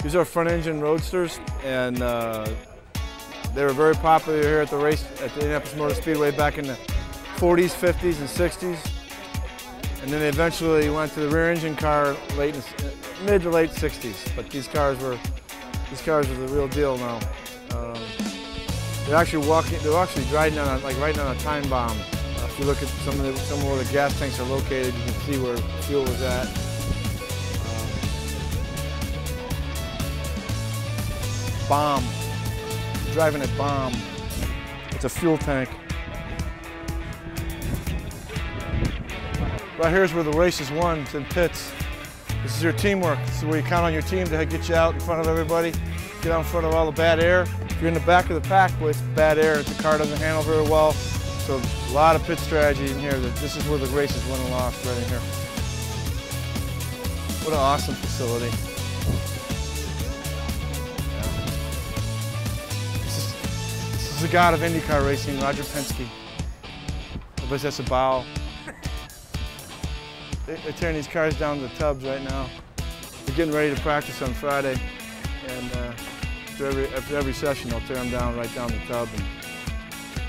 These are front-engine roadsters, and they were very popular here at the Indianapolis Motor Speedway back in the 40s, 50s, and 60s. And then they eventually went to the rear-engine car mid to late 60s. But these cars are the real deal now. They're actually riding on a time bomb. If you look at some of where the gas tanks are located, you can see where fuel is at. Bomb. Driving a bomb. It's a fuel tank. Right here's where the race is won. It's in pits. This is your teamwork. This is where you count on your team to get you out in front of everybody, get out in front of all the bad air. If you're in the back of the pack, boy, it's bad air. The car doesn't handle very well. So a lot of pit strategy in here. This is where the race is won and lost, right in here. What an awesome facility. This is the god of IndyCar racing, Roger Penske. Everybody has a bow. They're tearing these cars down to the tubs right now. They're getting ready to practice on Friday, and after every session, they'll tear them down right down the tub and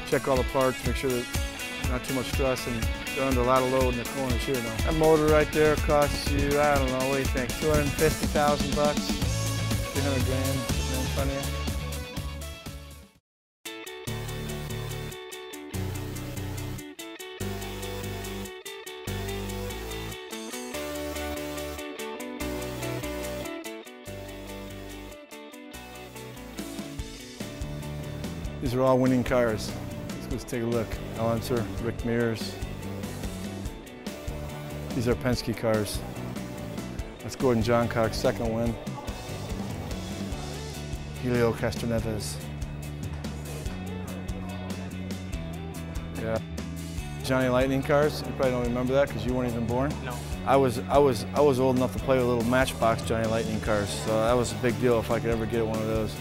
check all the parts, make sure that not too much stress, and they're under a lot of load in the corners here now. That motor right there costs you, I don't know, what do you think, 250,000 bucks, 300 grand sitting in front of you. These are all winning cars. Let's take a look. Al Unser, Rick Mears. These are Penske cars. That's Gordon Johncock's second win. Helio Castroneves. Yeah. Johnny Lightning cars. You probably don't remember that because you weren't even born. No. I was old enough to play with little Matchbox Johnny Lightning cars, so that was a big deal if I could ever get one of those.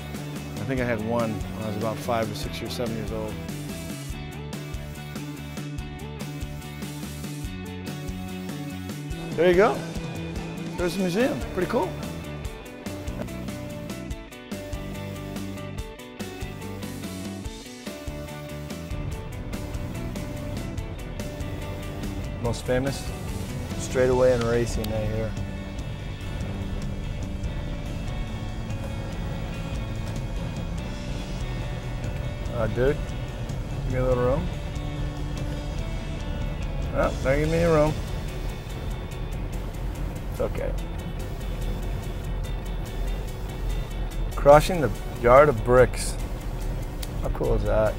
I think I had one when I was about 5 or 6 or 7 years old. There you go. There's the museum. Pretty cool. Most famous straightaway in racing right here. Dude, give me a little room. Oh, don't give me any room. It's okay. Crushing the yard of bricks. How cool is that?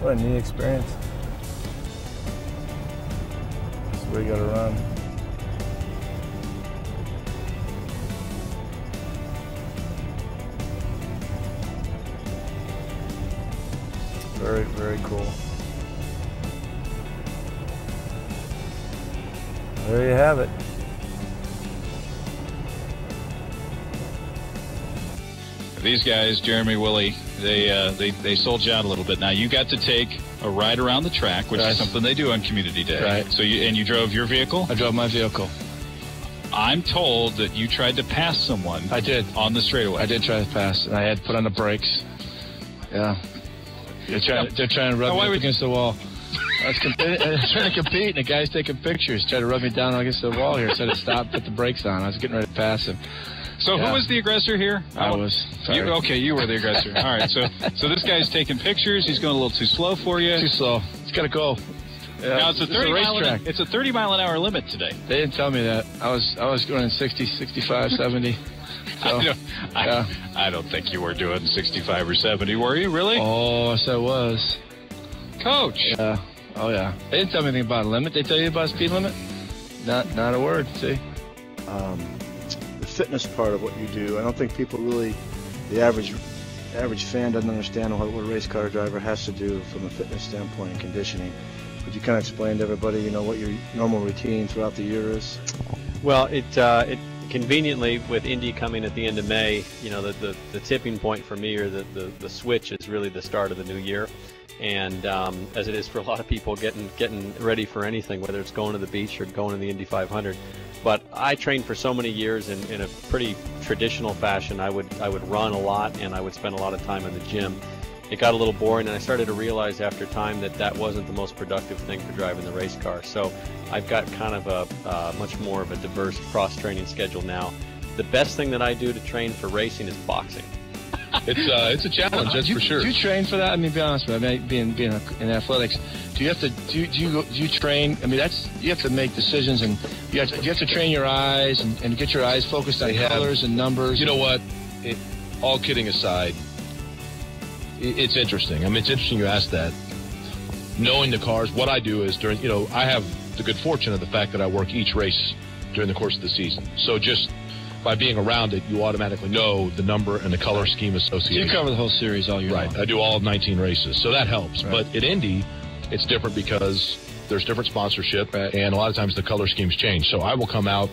What a neat experience. This is where you gotta run. Very, very cool. There you have it. These guys, Jeremy, Willie, they sold you out a little bit. Now you got to take a ride around the track, which is something they do on Community Day. Right. So you drove your vehicle? I drove my vehicle. I'm told that you tried to pass someone. I did. On the straightaway. I did try to pass, and I had to put on the brakes. Yeah. They're trying to rub me up against the wall. I was trying to compete, and the guy's taking pictures, trying to rub me down against the wall here. So I had to stop, put the brakes on. I was getting ready to pass him. So who was the aggressor here? I was. Sorry. Okay, you were the aggressor. All right, so this guy's taking pictures. He's going a little too slow for you. Too slow. It's got to go. Yeah. Now it's a 30 mile an hour limit today. They didn't tell me that. I was going 60, 65, 70. So, I don't think you were doing 65 or 70, were you? Really? Oh, yes, I was. Coach. Yeah. Oh, yeah. They didn't tell me anything about a limit. They tell you about a speed limit? Not a word, see? The fitness part of what you do, I don't think people really, the average fan doesn't understand what a race car driver has to do from a fitness standpoint and conditioning. Could you kind of explain to everybody, what your normal routine throughout the year is? Well, it conveniently, with Indy coming at the end of May, you know, the tipping point for me, or the switch, is really the start of the new year. And as it is for a lot of people, getting ready for anything, whether it's going to the beach or going to the Indy 500. But I trained for so many years in a pretty traditional fashion. I would run a lot, and I would spend a lot of time in the gym. It got a little boring, and I started to realize after time that wasn't the most productive thing for driving the race car. So I've got kind of a much more of a diverse cross-training schedule now. The best thing that I do to train for racing is boxing. It's a challenge, that's for sure. Do you train for that? I mean, be honest with you. I mean, being in athletics, do you have to do you train? I mean, you have to make decisions, and you have to train your eyes and get your eyes focused on colors and numbers. You know what? All kidding aside, it's interesting. I mean, it's interesting you asked that. Knowing the cars, what I do is I have the good fortune of the fact that I work each race during the course of the season. So just by being around it, you automatically know the number and the color scheme associated. So you cover the whole series all year long. Right. I do all 19 races, so that helps. Right. But at Indy, it's different because there's different sponsorship, and a lot of times the color schemes change. So I will come out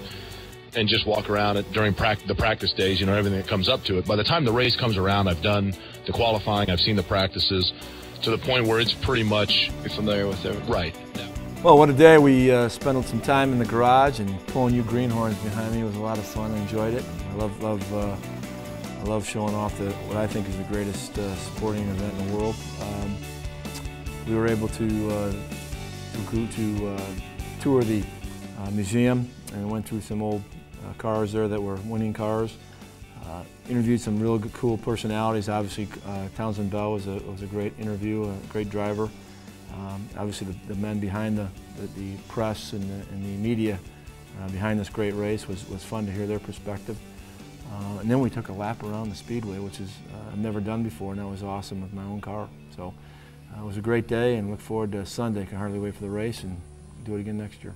and just walk around during the practice days, everything that comes up to it. By the time the race comes around, I've done the qualifying, I've seen the practices, to the point where it's pretty much... You're familiar with it. Right. Yeah. Well, what a day. We spent some time in the garage and pulling you greenhorns behind me. It was a lot of fun. I enjoyed it. I love showing off what I think is the greatest sporting event in the world. We were able to tour the museum, and went through some old cars there that were winning cars. Interviewed some real cool personalities. Obviously, Townsend Bell was a great interview, a great driver. Obviously, the men behind the press and the media behind this great race was fun to hear their perspective. And then we took a lap around the speedway, which I've never done before, and that was awesome with my own car. So it was a great day, and look forward to Sunday. Can hardly wait for the race and do it again next year.